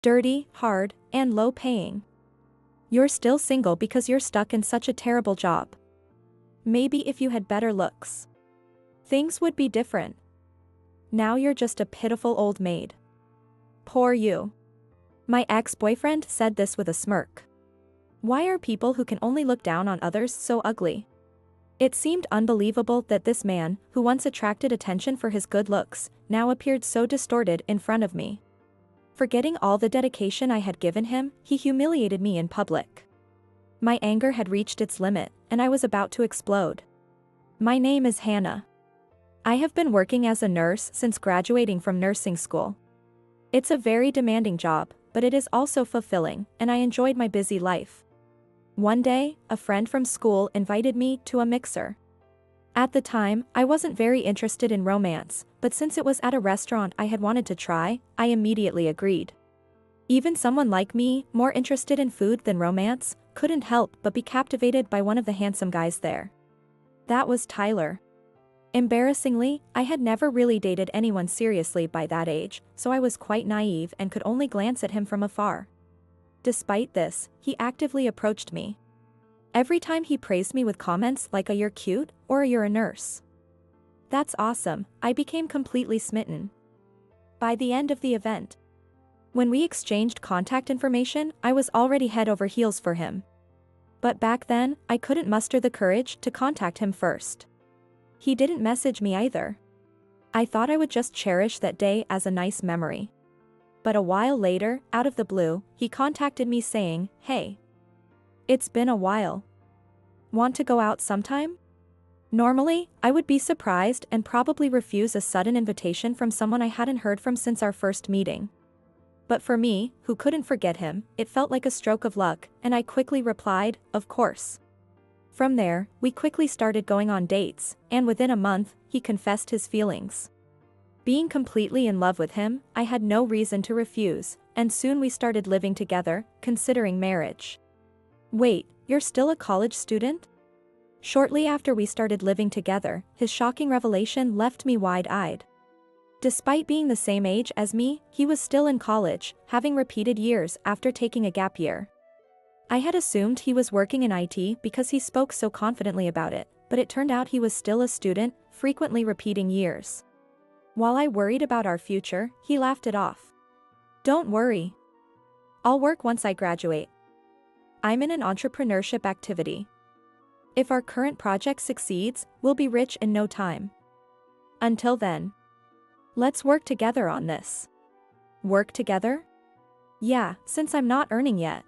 Dirty, hard, and low-paying. You're still single because you're stuck in such a terrible job. Maybe if you had better looks, things would be different. Now you're just a pitiful old maid. Poor you. My ex-boyfriend said this with a smirk. Why are people who can only look down on others so ugly? It seemed unbelievable that this man, who once attracted attention for his good looks, now appeared so distorted in front of me. Forgetting all the dedication I had given him, he humiliated me in public. My anger had reached its limit, and I was about to explode. My name is Hannah. I have been working as a nurse since graduating from nursing school. It's a very demanding job, but it is also fulfilling, and I enjoyed my busy life. One day, a friend from school invited me to a mixer. At the time, I wasn't very interested in romance, but since it was at a restaurant I had wanted to try, I immediately agreed. Even someone like me, more interested in food than romance, couldn't help but be captivated by one of the handsome guys there. That was Tyler. Embarrassingly, I had never really dated anyone seriously by that age, so I was quite naive and could only glance at him from afar. Despite this, he actively approached me. Every time he praised me with comments like "you're cute" or "you're a nurse." That's awesome, I became completely smitten. By the end of the event, when we exchanged contact information, I was already head over heels for him. But back then, I couldn't muster the courage to contact him first. He didn't message me either. I thought I would just cherish that day as a nice memory. But a while later, out of the blue, he contacted me saying, "Hey. It's been a while. Want to go out sometime?" Normally, I would be surprised and probably refuse a sudden invitation from someone I hadn't heard from since our first meeting. But for me, who couldn't forget him, it felt like a stroke of luck, and I quickly replied, "Of course." From there, we quickly started going on dates, and within a month, he confessed his feelings. Being completely in love with him, I had no reason to refuse, and soon we started living together, considering marriage. Wait, you're still a college student? Shortly after we started living together, his shocking revelation left me wide-eyed. Despite being the same age as me, he was still in college, having repeated years after taking a gap year. I had assumed he was working in IT because he spoke so confidently about it, but it turned out he was still a student, frequently repeating years. While I worried about our future, he laughed it off. "Don't worry. I'll work once I graduate. I'm in an entrepreneurship activity. If our current project succeeds, we'll be rich in no time. Until then, let's work together on this." Work together? Yeah, since I'm not earning yet.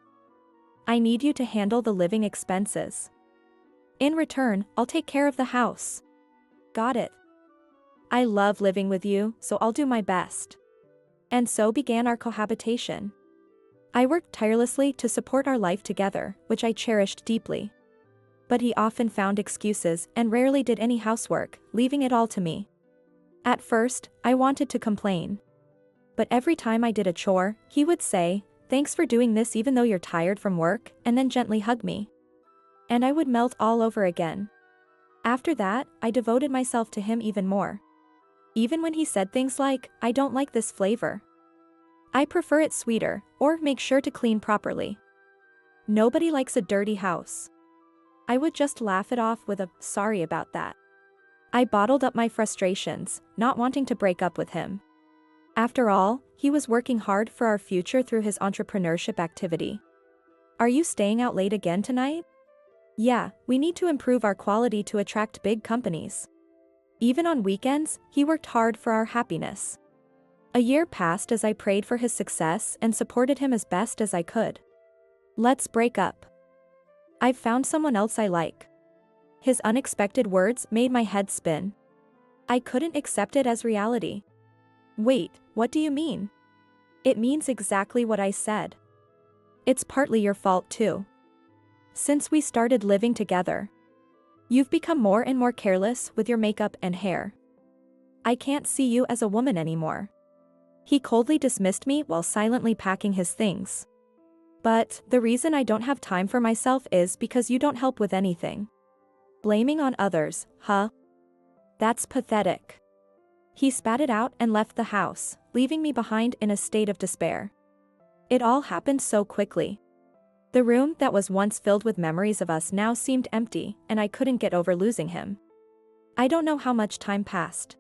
I need you to handle the living expenses. In return, I'll take care of the house. Got it. I love living with you, so I'll do my best. And so began our cohabitation. I worked tirelessly to support our life together, which I cherished deeply. But he often found excuses and rarely did any housework, leaving it all to me. At first, I wanted to complain. But every time I did a chore, he would say, "Thanks for doing this even though you're tired from work," and then gently hug me. And I would melt all over again. After that, I devoted myself to him even more. Even when he said things like, "I don't like this flavor. I prefer it sweeter," or "make sure to clean properly. Nobody likes a dirty house." I would just laugh it off with a "sorry about that." I bottled up my frustrations, not wanting to break up with him. After all, he was working hard for our future through his entrepreneurship activity. "Are you staying out late again tonight?" "Yeah, we need to improve our quality to attract big companies." Even on weekends, he worked hard for our happiness. A year passed as I prayed for his success and supported him as best as I could. "Let's break up. I've found someone else I like." His unexpected words made my head spin. I couldn't accept it as reality. "Wait, what do you mean?" "It means exactly what I said. It's partly your fault too. Since we started living together, you've become more and more careless with your makeup and hair. I can't see you as a woman anymore." He coldly dismissed me while silently packing his things. "But the reason I don't have time for myself is because you don't help with anything. Blaming on others, huh? That's pathetic." He spat it out and left the house, leaving me behind in a state of despair. It all happened so quickly. The room that was once filled with memories of us now seemed empty, and I couldn't get over losing him. I don't know how much time passed.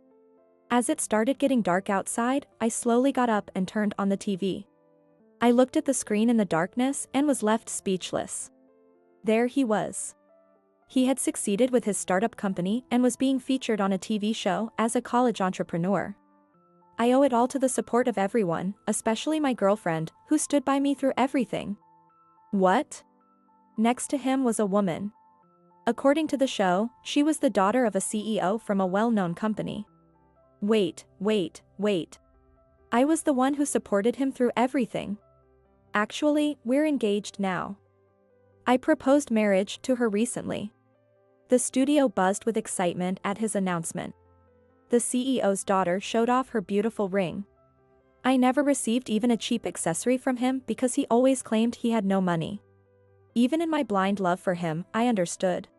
As it started getting dark outside, I slowly got up and turned on the TV. I looked at the screen in the darkness and was left speechless. There he was. He had succeeded with his startup company and was being featured on a TV show as a college entrepreneur. I owe it all to the support of everyone, especially my girlfriend, who stood by me through everything. What? Next to him was a woman. According to the show, she was the daughter of a CEO from a well-known company. Wait. I was the one who supported him through everything. Actually, we're engaged now. I proposed marriage to her recently. The studio buzzed with excitement at his announcement. The CEO's daughter showed off her beautiful ring. I never received even a cheap accessory from him because he always claimed he had no money. Even in my blind love for him, I understood.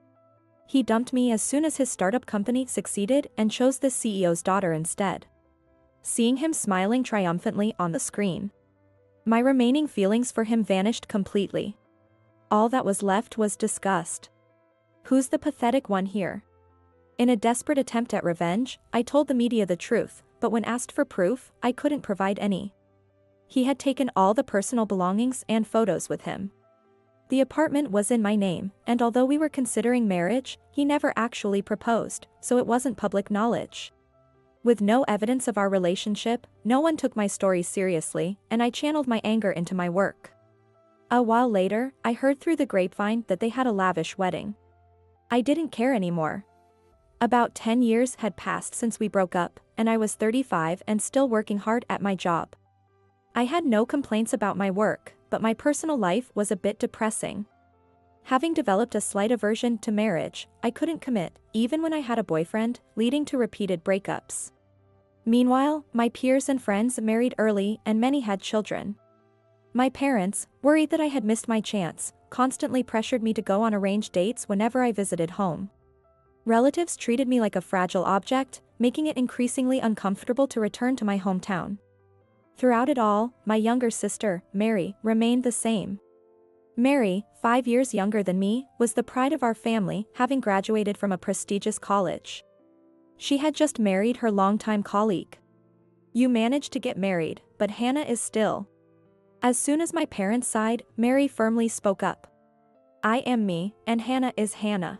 He dumped me as soon as his startup company succeeded and chose the CEO's daughter instead. Seeing him smiling triumphantly on the screen, my remaining feelings for him vanished completely. All that was left was disgust. Who's the pathetic one here? In a desperate attempt at revenge, I told the media the truth, but when asked for proof, I couldn't provide any. He had taken all the personal belongings and photos with him. The apartment was in my name, and although we were considering marriage, he never actually proposed, so it wasn't public knowledge. With no evidence of our relationship, no one took my story seriously, and I channeled my anger into my work. A while later, I heard through the grapevine that they had a lavish wedding. I didn't care anymore. About 10 years had passed since we broke up, and I was 35 and still working hard at my job. I had no complaints about my work, but my personal life was a bit depressing. Having developed a slight aversion to marriage, I couldn't commit, even when I had a boyfriend, leading to repeated breakups. Meanwhile, my peers and friends married early and many had children. My parents, worried that I had missed my chance, constantly pressured me to go on arranged dates whenever I visited home. Relatives treated me like a fragile object, making it increasingly uncomfortable to return to my hometown. Throughout it all, my younger sister, Mary, remained the same. Mary, 5 years younger than me, was the pride of our family, having graduated from a prestigious college. She had just married her longtime colleague. You managed to get married, but Hannah is still. As soon as my parents sighed, Mary firmly spoke up. I am me, and Hannah is Hannah.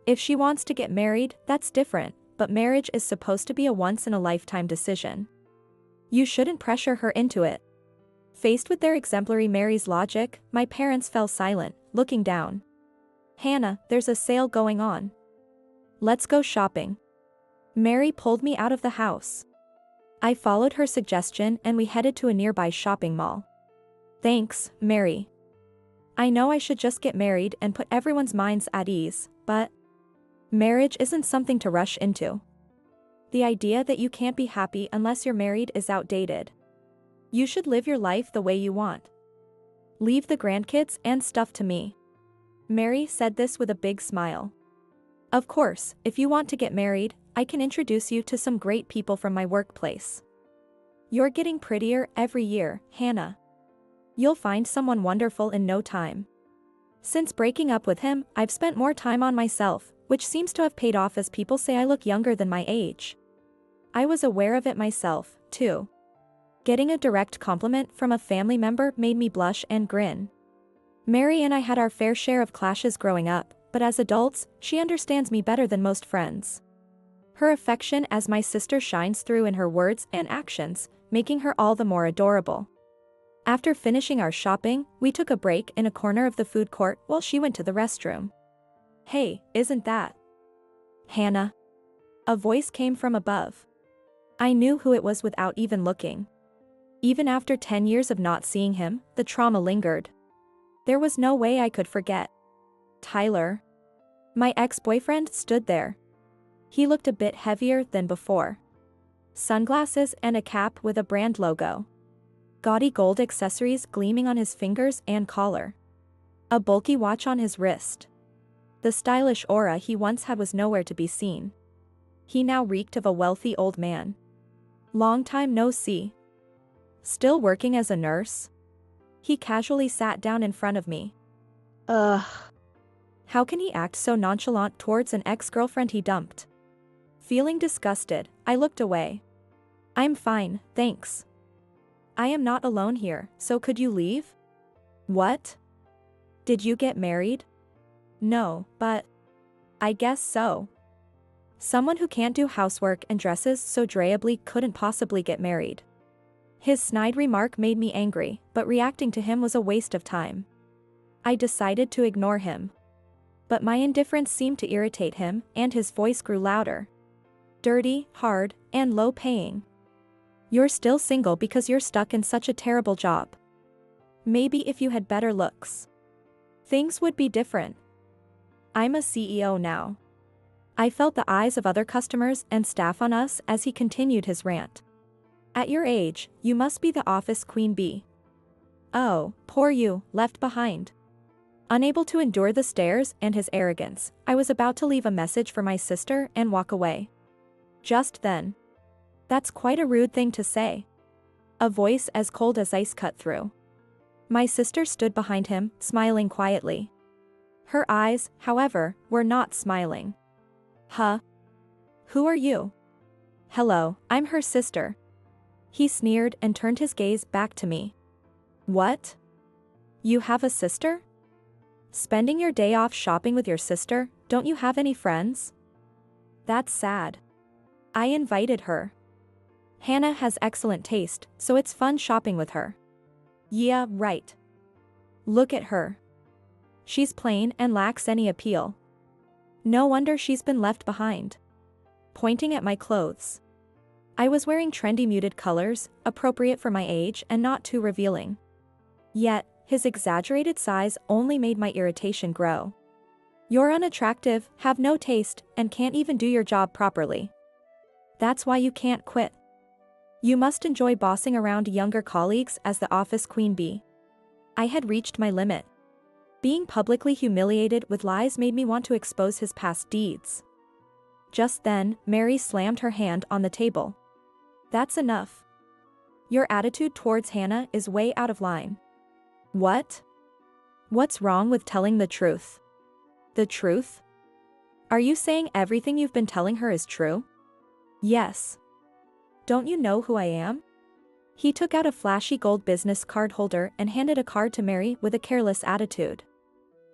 If she wants to get married, that's different, but marriage is supposed to be a once-in-a-lifetime decision. You shouldn't pressure her into it. Faced with their exemplary Mary's logic, my parents fell silent, looking down. Hannah, there's a sale going on. Let's go shopping. Mary pulled me out of the house. I followed her suggestion and we headed to a nearby shopping mall. Thanks, Mary. I know I should just get married and put everyone's minds at ease, but marriage isn't something to rush into. The idea that you can't be happy unless you're married is outdated. You should live your life the way you want. Leave the grandkids and stuff to me. Mary said this with a big smile. Of course, if you want to get married, I can introduce you to some great people from my workplace. You're getting prettier every year, Hannah. You'll find someone wonderful in no time. Since breaking up with him, I've spent more time on myself, which seems to have paid off as people say I look younger than my age. I was aware of it myself, too. Getting a direct compliment from a family member made me blush and grin. Mary and I had our fair share of clashes growing up, but as adults, she understands me better than most friends. Her affection as my sister shines through in her words and actions, making her all the more adorable. After finishing our shopping, we took a break in a corner of the food court while she went to the restroom. Hey, isn't that Hannah? A voice came from above. I knew who it was without even looking. Even after 10 years of not seeing him, the trauma lingered. There was no way I could forget. Tyler. My ex-boyfriend stood there. He looked a bit heavier than before. Sunglasses and a cap with a brand logo. Gaudy gold accessories gleaming on his fingers and collar. A bulky watch on his wrist. The stylish aura he once had was nowhere to be seen. He now reeked of a wealthy old man. Long time no see. Still working as a nurse? He casually sat down in front of me. Ugh. How can he act so nonchalant towards an ex-girlfriend he dumped? Feeling disgusted, I looked away. I'm fine, thanks. I am not alone here, so could you leave? What? Did you get married? No, but I guess so. Someone who can't do housework and dresses so drably couldn't possibly get married. His snide remark made me angry, but reacting to him was a waste of time. I decided to ignore him. But my indifference seemed to irritate him, and his voice grew louder. Dirty, hard, and low-paying. You're still single because you're stuck in such a terrible job. Maybe if you had better looks, things would be different. I'm a CEO now. I felt the eyes of other customers and staff on us as he continued his rant. At your age, you must be the office queen bee. Oh, poor you, left behind. Unable to endure the stares and his arrogance, I was about to leave a message for my sister and walk away. Just then. That's quite a rude thing to say. A voice as cold as ice cut through. My sister stood behind him, smiling quietly. Her eyes, however, were not smiling. Huh? Who are you? Hello, I'm her sister. He sneered and turned his gaze back to me. What? You have a sister? Spending your day off shopping with your sister, don't you have any friends? That's sad. I invited her. Hannah has excellent taste, so it's fun shopping with her. Yeah, right. Look at her. She's plain and lacks any appeal. No wonder she's been left behind. Pointing at my clothes. I was wearing trendy muted colors, appropriate for my age and not too revealing. Yet, his exaggerated size only made my irritation grow. You're unattractive, have no taste, and can't even do your job properly. That's why you can't quit. You must enjoy bossing around younger colleagues as the office queen bee. I had reached my limit. Being publicly humiliated with lies made me want to expose his past deeds. Just then, Mary slammed her hand on the table. That's enough. Your attitude towards Hannah is way out of line. What? What's wrong with telling the truth? The truth? Are you saying everything you've been telling her is true? Yes. Don't you know who I am? He took out a flashy gold business card holder and handed a card to Mary with a careless attitude.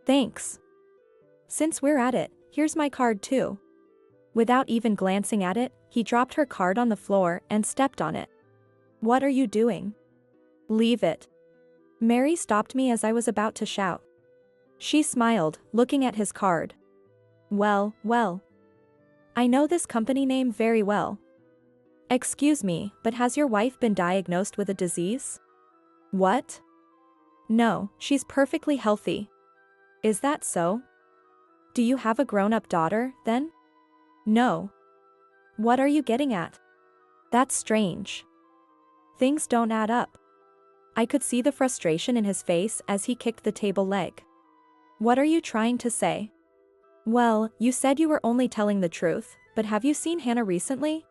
Thanks. Since we're at it, here's my card too. Without even glancing at it, he dropped her card on the floor and stepped on it. What are you doing? Leave it. Mary stopped me as I was about to shout. She smiled, looking at his card. Well. I know this company name very well. Excuse me, but has your wife been diagnosed with a disease? What? No, she's perfectly healthy. Is that so? Do you have a grown-up daughter, then? No. What are you getting at? That's strange. Things don't add up. I could see the frustration in his face as he kicked the table leg. What are you trying to say? Well, you said you were only telling the truth, but have you seen Hannah recently?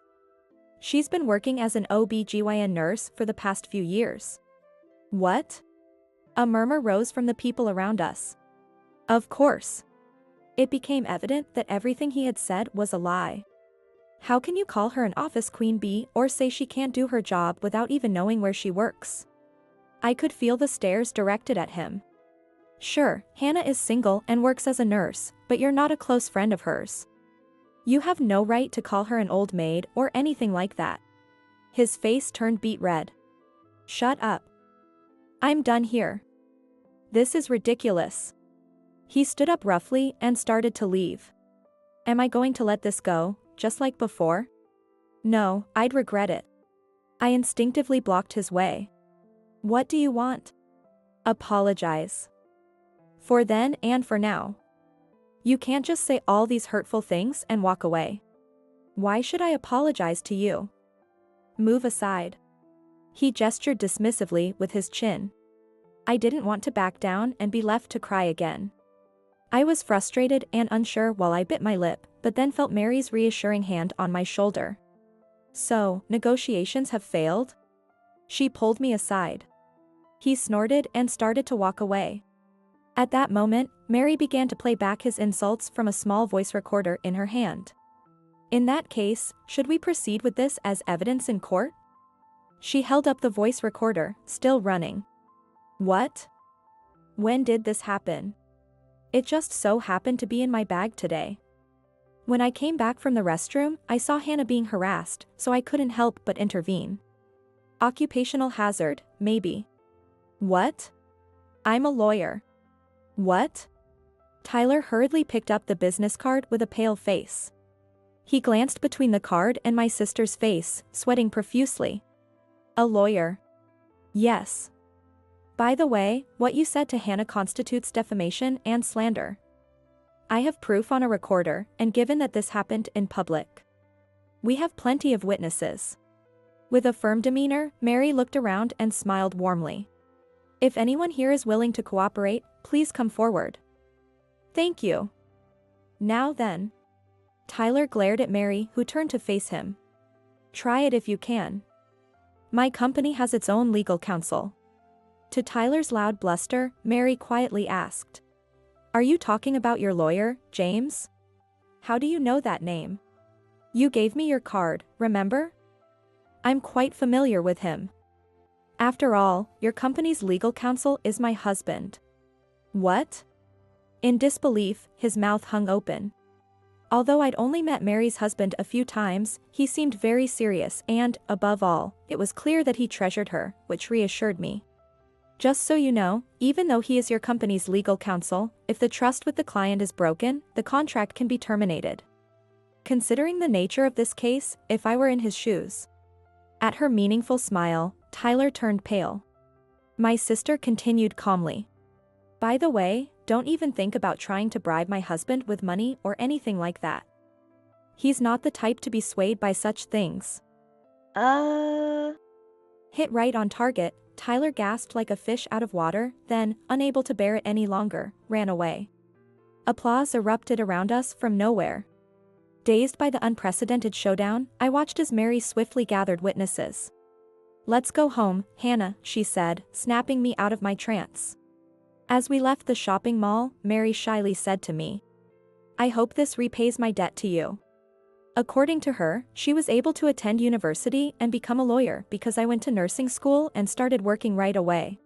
She's been working as an OB/GYN nurse for the past few years. What? A murmur rose from the people around us. Of course. It became evident that everything he had said was a lie. How can you call her an office queen bee or say she can't do her job without even knowing where she works? I could feel the stares directed at him. Sure, Hannah is single and works as a nurse, but you're not a close friend of hers. You have no right to call her an old maid or anything like that. His face turned beet red. Shut up. I'm done here. This is ridiculous. He stood up roughly and started to leave. Am I going to let this go, just like before? No, I'd regret it. I instinctively blocked his way. What do you want? Apologize. For then and for now. You can't just say all these hurtful things and walk away. Why should I apologize to you? Move aside. He gestured dismissively with his chin. I didn't want to back down and be left to cry again. I was frustrated and unsure while I bit my lip, but then felt Mary's reassuring hand on my shoulder. So, negotiations have failed? She pulled me aside. He snorted and started to walk away. At that moment, Mary began to play back his insults from a small voice recorder in her hand. In that case, should we proceed with this as evidence in court? She held up the voice recorder, still running. What? When did this happen? It just so happened to be in my bag today. When I came back from the restroom, I saw Hannah being harassed, so I couldn't help but intervene. Occupational hazard, maybe. What? I'm a lawyer. What? Tyler hurriedly picked up the business card with a pale face. He glanced between the card and my sister's face, sweating profusely. A lawyer. Yes. By the way, what you said to Hannah constitutes defamation and slander. I have proof on a recorder, and given that this happened in public, we have plenty of witnesses. With a firm demeanor, Mary looked around and smiled warmly. If anyone here is willing to cooperate, please come forward. Thank you. Now then. Tyler glared at Mary, who turned to face him. Try it if you can. My company has its own legal counsel. To Tyler's loud bluster, Mary quietly asked. Are you talking about your lawyer, James? How do you know that name? You gave me your card, remember? I'm quite familiar with him. After all, your company's legal counsel is my husband. What? In disbelief, his mouth hung open. Although I'd only met Mary's husband a few times, he seemed very serious and, above all, it was clear that he treasured her, which reassured me. Just so you know, even though he is your company's legal counsel, if the trust with the client is broken, the contract can be terminated. Considering the nature of this case, if I were in his shoes. At her meaningful smile, Tyler turned pale. My sister continued calmly. By the way, don't even think about trying to bribe my husband with money or anything like that. He's not the type to be swayed by such things. Hit right on target, Tyler gasped like a fish out of water, then, unable to bear it any longer, ran away. Applause erupted around us from nowhere. Dazed by the unprecedented showdown, I watched as Mary swiftly gathered witnesses. Let's go home, Hannah, she said, snapping me out of my trance. As we left the shopping mall, Mary shyly said to me. I hope this repays my debt to you. According to her, she was able to attend university and become a lawyer because I went to nursing school and started working right away.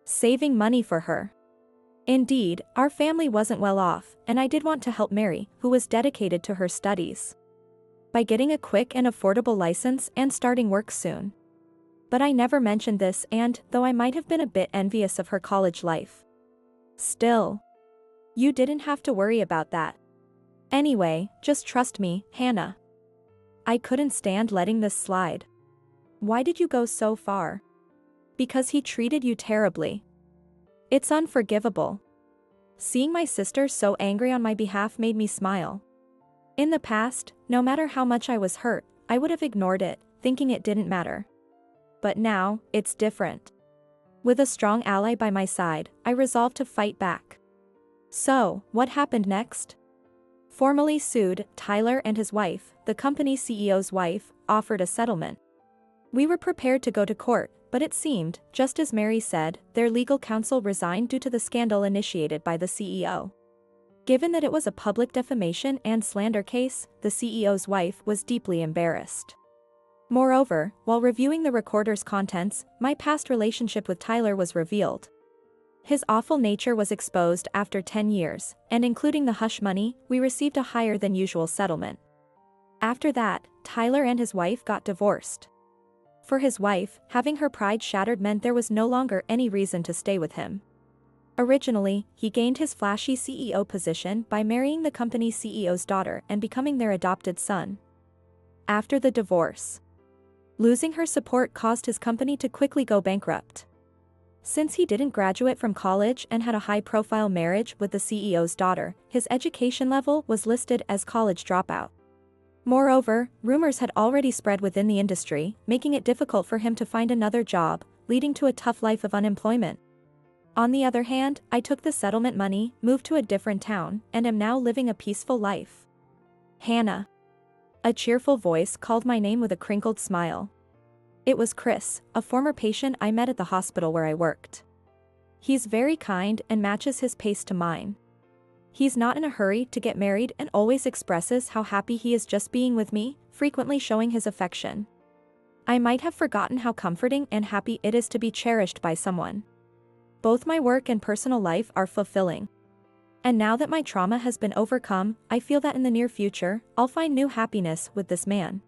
Saving money for her. Indeed, our family wasn't well off, and I did want to help Mary, who was dedicated to her studies, by getting a quick and affordable license and starting work soon. But I never mentioned this, and, though I might have been a bit envious of her college life, still, you didn't have to worry about that. Anyway, just trust me, Hannah. I couldn't stand letting this slide. Why did you go so far? Because he treated you terribly. It's unforgivable. Seeing my sister so angry on my behalf made me smile. In the past, no matter how much I was hurt, I would have ignored it, thinking it didn't matter. But now, it's different. With a strong ally by my side, I resolved to fight back. So, what happened next? Formally sued, Tyler and his wife, the company CEO's wife, offered a settlement. We were prepared to go to court, but it seemed, just as Mary said, their legal counsel resigned due to the scandal initiated by the CEO. Given that it was a public defamation and slander case, the CEO's wife was deeply embarrassed. Moreover, while reviewing the recorder's contents, my past relationship with Tyler was revealed. His awful nature was exposed after 10 years, and including the hush money, we received a higher than usual settlement. After that, Tyler and his wife got divorced. For his wife, having her pride shattered meant there was no longer any reason to stay with him. Originally, he gained his flashy CEO position by marrying the company's CEO's daughter and becoming their adopted son. After the divorce, losing her support caused his company to quickly go bankrupt. Since he didn't graduate from college and had a high-profile marriage with the CEO's daughter, his education level was listed as college dropout. Moreover, rumors had already spread within the industry, making it difficult for him to find another job, leading to a tough life of unemployment. On the other hand, I took the settlement money, moved to a different town, and am now living a peaceful life. Hannah. A cheerful voice called my name with a crinkled smile. It was Chris, a former patient I met at the hospital where I worked. He's very kind and matches his pace to mine. He's not in a hurry to get married and always expresses how happy he is just being with me, frequently showing his affection. I might have forgotten how comforting and happy it is to be cherished by someone. Both my work and personal life are fulfilling. And now that my trauma has been overcome, I feel that in the near future, I'll find new happiness with this man.